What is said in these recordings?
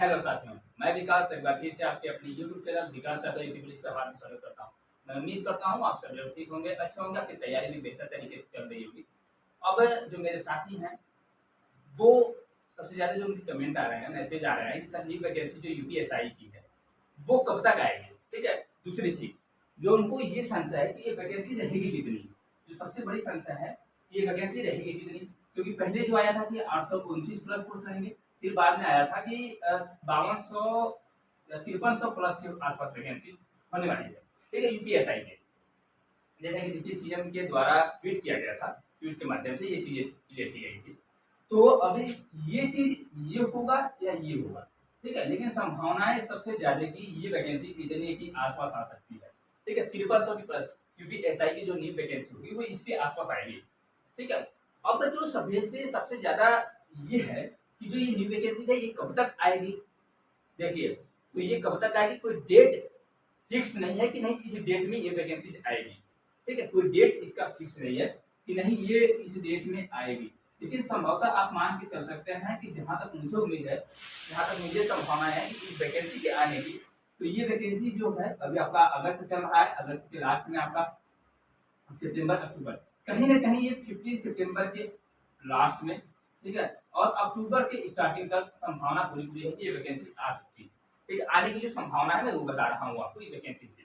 Hello साथियों, मैं विकास एक बार फिर से आपके अपनी यूट्यूब चैनल विकास यादव यूट्यूब पर हार्दिक स्वागत करता हूँ। मैं उम्मीद करता हूँ आप सब लोग ठीक होंगे, अच्छे होंगे, आपकी तैयारी भी बेहतर तरीके से चल रही होगी। अब जो मेरे साथी हैं, वो सबसे ज़्यादा जो उनके कमेंट आ रहे हैं, मैसेज आ रहे हैं कि सर न्यू वैकेंसी जो यूपीएसआई की है, वो कब तक आएगी? ठीक है। दूसरी चीज़, जो उनको ये संशय है कि ये वैकेंसी रहेगी कितनी? जो सबसे बड़ी संशय है, ये वैकेंसी रहेगी कितनी? क्योंकि पहले जो आया था कि 829 प्लस पोस्ट रहेंगे, फिर बाद में आया था कि 5200 प्लस के आसपास वैकेंसी होने वाली है। ठीक है, यूपीएसआई के जैसे कि डिप्टी सीएम के द्वारा ट्वीट किया गया था, ट्वीट के माध्यम से ये चीजें क्लियर की गई थी। तो अभी ये चीज ये होगा या ये होगा, ठीक है, लेकिन संभावनाएं सबसे ज्यादा की ये वैकेंसी इतने की आसपास आ सकती है। ठीक है, 5300 की प्लस, क्योंकि एसआई की जो न्यू वैकेंसी होगी वो इसके आसपास आएगी। ठीक है। अब जो सभी से सबसे ज्यादा ये है कि जो ये न्यू वैकेंसी है ये कब तक आएगी। देखिए, तो ये कब तक आएगी, कोई डेट फिक्स नहीं है कि नहीं इस डेट में ये वैकेंसी आएगी। ठीक है, कोई डेट इसका फिक्स नहीं है कि नहीं ये इस डेट में आएगी, लेकिन संभवतः आप मान के चल सकते हैं कि जहां तक मुझे उम्मीद है, जहां तक मुझे संभावना है कि इस वैकेंसी के आने की, तो ये वैकेंसी जो है अभी आपका अगस्त चल रहा है, अगस्त के लास्ट में आपका सितंबर अक्टूबर, कहीं ना कहीं ये 15 सितंबर के लास्ट में, ठीक है, और अक्टूबर के स्टार्टिंग तक संभावना पूरी पूरी है कि ये वैकेंसी आ सकती है। ठीक है, आने की जो संभावना है मैं वो बता रहा हूँ आपको ये वैकेंसी से।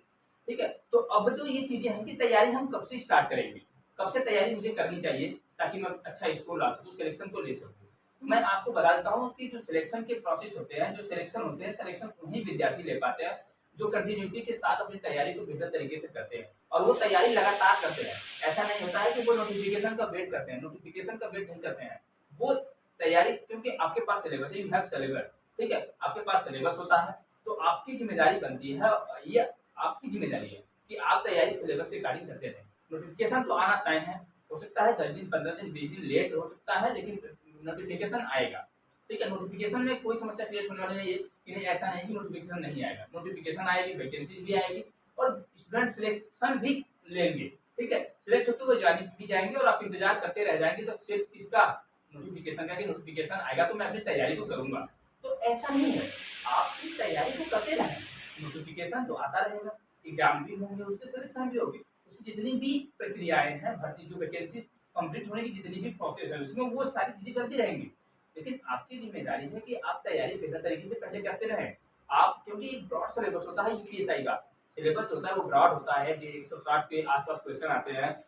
ठीक है, तो अब जो ये चीजें हैं कि तैयारी हम कब से स्टार्ट करेंगे, कब से तैयारी मुझे करनी चाहिए ताकि मैं अच्छा स्कोर ला सकूँ, सिलेक्शन को ले सकूँ। तो मैं आपको बता देता हूँ कि जो सिलेक्शन के प्रोसेस होते हैं, जो सिलेक्शन होते हैं, सिलेक्शन वही विद्यार्थी ले पाते हैं जो कंटिन्यूटी के साथ अपनी तैयारी को बेहतर तरीके से करते हैं, और वो तैयारी लगातार करते हैं। ऐसा नहीं होता है कि वो नोटिफिकेशन का वेट करते हैं, नोटिफिकेशन का वेट नहीं करते हैं, वो तैयारी, क्योंकि आपके पास सिलेबस है, यू हैव सिलेबस। ठीक है, आपके पास सिलेबस होता है, तो आपकी जिम्मेदारी बनती है, ये आपकी जिम्मेदारी है कि आप तैयारी सिलेबस के अकॉर्डिंग करते रहें। नोटिफिकेशन तो आना तय है, हो सकता है 10 दिन 15 दिन 20 दिन लेट हो सकता है, लेकिन नोटिफिकेशन आएगा। ठीक है, नोटिफिकेशन में कोई समस्या क्रिएट होने वाली नहीं है कि नहीं, ऐसा नहीं कि नोटिफिकेशन नहीं आएगा, नोटिफिकेशन आएगी, वैकेंसी भी आएगी, और स्टूडेंट सिलेक्शन भी लेंगे। ठीक है, सिलेक्ट होकर वो ज्वाइनिंग भी जाएंगे और आप इंतजार करते रह जाएंगे, तो सिर्फ इसका नोटिफिकेशन का कि नोटिफिकेशन आएगा तो मैं अपनी तैयारी को करूंगा, तो ऐसा नहीं है। आपकी तैयारी को करते रहें, नोटिफिकेशन तो आता रहेगा, एग्जाम भी होंगे, उसके सिलेक्शन भी होगी, उसकी जितनी भी प्रक्रियाएं हैं, भर्ती जो वैकेंसी कंप्लीट होने की जितनी भी प्रोसेस है उसमें वो सारी चीजें चलती रहेंगी। लेकिन आपकी जिम्मेदारी है कि आप तैयारी बेहतर तरीके से पहले करते रहें। आप, क्योंकि ब्रॉड सिलेबस होता है यूपीएसआई का, सिलेबस होता है वो ब्रॉड होता है कि 160 के आसपास क्वेश्चन आते हैं।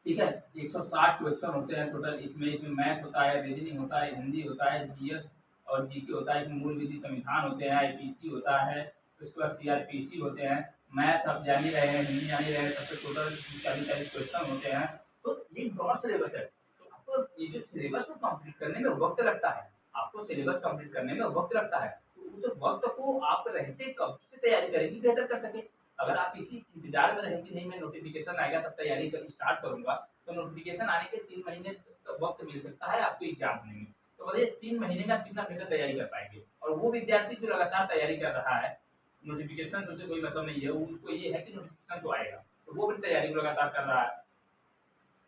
ठीक है, 160 क्वेश्चन होते हैं टोटल, इसमें मैथ होता है, रीजनिंग होता है, हिंदी होता है, जीएस और जीके होता है, मूल विधि संविधान होते हैं, आईपीसी होता है, उसके बाद सीआरपीसी होते हैं, मैथ आप जान ही रहे हैं, हिंदी जान ही रहे हैं, सबसे टोटल 40 क्वेश्चन होते हैं। तो ये ब्रॉड सिलेबस है, तो आपको ये जो सिलेबस को कंप्लीट करने में वक्त लगता है, आपको सिलेबस कंप्लीट करने में वक्त लगता है, तो उस वक्त को आप रहते कब से तैयारी करेंगे बेहतर कर सके। अगर आप इसी इंतजार में रहें कि नहीं मैं नोटिफिकेशन आएगा तब तैयारी स्टार्ट करूंगा, तो नोटिफिकेशन आने के 3 महीने का वक्त मिल सकता है आपको एग्जाम होने में, तो बताइए 3 महीने में आप कितना बेहतर तैयारी कर पाएंगे। और वो विद्यार्थी जो लगातार तैयारी कर रहा है, नोटिफिकेशन से कोई मतलब नहीं है, उसको ये है कि नोटिफिकेशन तो आएगा, तो वो अपनी तैयारी को लगातार कर रहा है,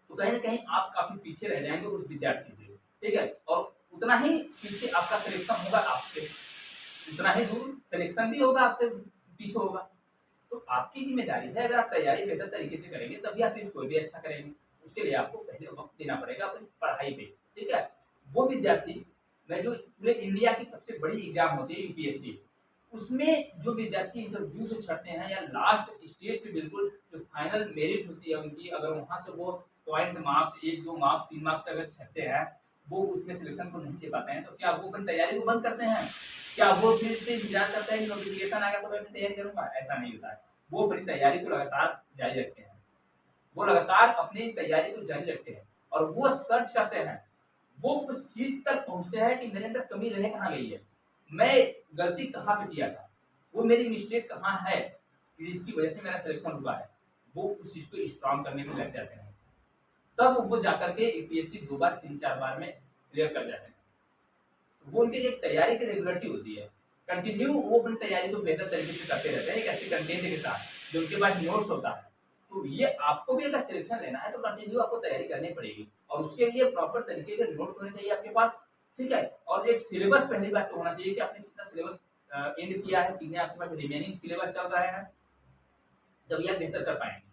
तो कहीं ना कहीं आप काफी पीछे रह जाएंगे उस विद्यार्थी से। ठीक है, और उतना ही पीछे आपका सिलेक्शन होगा आपसे, उतना ही दूर सिलेक्शन भी होगा आपसे पीछे होगा। तो आपकी जिम्मेदारी है, अगर आप तैयारी बेहतर तरीके से करेंगे तभी आप स्कोर भी अच्छा करेंगे। उसके लिए आपको पहले वक्त देना पड़ेगा अपनी पढ़ाई पे। ठीक है, वो विद्यार्थी, मैं जो पूरे इंडिया की सबसे बड़ी एग्जाम होती है यूपीएससी, उसमें जो विद्यार्थी इंटरव्यू से छटते हैं या लास्ट स्टेज पे बिल्कुल जो फाइनल मेरिट होती है उनकी, अगर वहां से वो पॉइंट मार्क्स 1 2 मार्क्स 3 मार्क्स अगर छटते हैं, वो उसमें सिलेक्शन को नहीं दे पाते हैं, तो क्या वो अपनी तैयारी को बंद करते हैं? क्या वो फिर से इंतजार करते हैं कि नोटिफिकेशन आएगा तो मैं अपनी तैयारी करूंगा? ऐसा नहीं होता है, वो अपनी तैयारी को लगातार जारी रखते हैं, वो लगातार अपनी तैयारी को जारी रखते हैं, और वो सर्च करते हैं, वो उस चीज तक पहुंचते हैं कि मेरे अंदर कमी रह कहाँ गई है, मैं गलती कहाँ पे किया था, वो मेरी मिस्टेक कहाँ है जिसकी वजह से मेरा सिलेक्शन हुआ है, वो उस चीज को स्ट्रॉन्ग करने में लग जाते हैं, तब वो जाकर के यूपीएससी 2 बार 3 4 बार में क्लियर कर जाते हैं। वो उनकी एक तैयारी की रेगुलरिटी होती है, कंटिन्यू वो अपनी तैयारी को बेहतर तरीके से करते रहते हैं एक ऐसे कंटेंट के साथ जो उनके पास नोट्स होता है। तो ये आपको भी अगर सिलेक्शन लेना है तो कंटिन्यू आपको तैयारी करनी पड़ेगी, और उसके लिए प्रॉपर तरीके से नोट्स होने चाहिए आपके पास, ठीक है। और एक सिलेबस पहली बात तो होना चाहिए कि आपने कितना सिलेबस एंड किया है, कितने आपके पास रिमेनिंग सिलेबस चल रहे हैं, तभी आप बेहतर कर पाएंगे।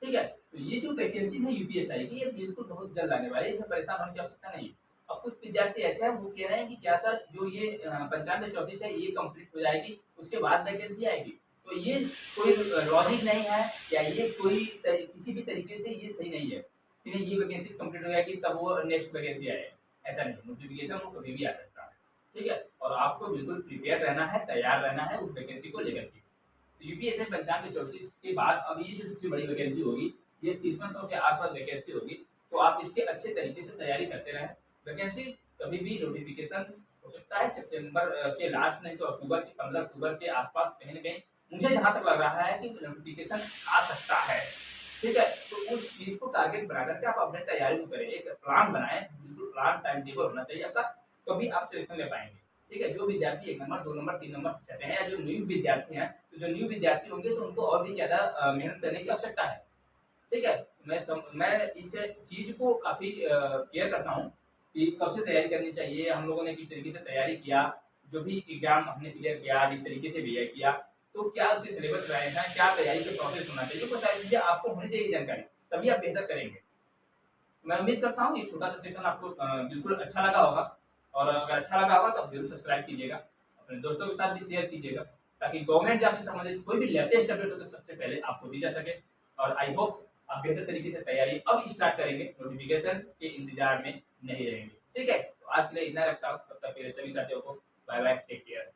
ठीक है। तो ये जो वैकेंसीज है यूपीएसआई की, ये बिल्कुल बहुत जल्द आने वाली है, इसमें परेशान होने की आवश्यकता नहीं है। अब कुछ विद्यार्थी ऐसे हैं वो कह रहे हैं कि क्या सर जो ये 95-34 है ये कंप्लीट हो जाएगी उसके बाद वैकेंसी आएगी, तो ये कोई लॉजिक नहीं है या ये कोई किसी भी तरीके से ये सही नहीं है कि नहीं ये वैकेंसी कंप्लीट हो जाएगी तब वो नेक्स्ट वैकेंसी आएगी। ऐसा नहीं, नोटिफिकेशन वो कभी भी आ सकता है। ठीक है। और आपको बिल्कुल प्रिपेयर रहना है, तैयार रहना है उस वैकेंसी को लेकर के। यूपीएससी 95-34 के बाद अब ये जो सबसे बड़ी वैकेंसी होगी ये 5300 के आसपास वैकेंसी होगी, तो आप इसके अच्छे तरीके से तैयारी करते रहें। वैकेंसी कभी भी नोटिफिकेशन हो सकता है सितंबर के लास्ट, नहीं तो अक्टूबर के 15 अक्टूबर के आसपास कहीं ना कहीं, मुझे जहां तक लग रहा है कि नोटिफिकेशन आ सकता है। ठीक है। तो उस चीज को टारगेट बना करके आप अपने तैयारी को करें, एक प्लान बनाएं, बिल्कुल प्लान टाइम टेबल होना चाहिए आपका, तभी आप सिलेक्शन ले पाएंगे। ठीक है। जो विद्यार्थी 1 नंबर 2 नंबर 3 नंबर से चाहते हैं या जो न्यू विद्यार्थी हैं, तो जो न्यू विद्यार्थी होंगे तो उनको और भी ज़्यादा मेहनत करने की आवश्यकता है। ठीक है। मैं इस चीज़ को काफ़ी केयर करता हूँ कि कब से तैयारी करनी चाहिए, हम लोगों ने किस तरीके से तैयारी किया, जो भी एग्ज़ाम हमने क्लियर किया, जिस तरीके से भी किया, तो क्या उसके सिलेबस रहे हैं, क्या तैयारी का प्रोसेस होना चाहिए, वो सारी चीज़ें आपको होनी चाहिए जानकारी, तभी आप बेहतर करेंगे। मैं उम्मीद करता हूँ ये छोटा सा सेशन आपको बिल्कुल अच्छा लगा होगा, और अगर अच्छा लगा होगा तो जरूर सब्सक्राइब कीजिएगा, अपने दोस्तों के साथ भी शेयर कीजिएगा, ताकि गवर्नमेंट जॉब से संबंधित कोई भी लेटेस्ट अपडेट हो तो सबसे पहले आपको दी जा सके। और आई होप आप बेहतर तरीके से तैयारी अब स्टार्ट करेंगे, नोटिफिकेशन के इंतजार में नहीं रहेंगे। ठीक है। तो आज के लिए इतना रखता हूँ, तब तक के लिए सभी साथियों को बाय बाय, टेक केयर।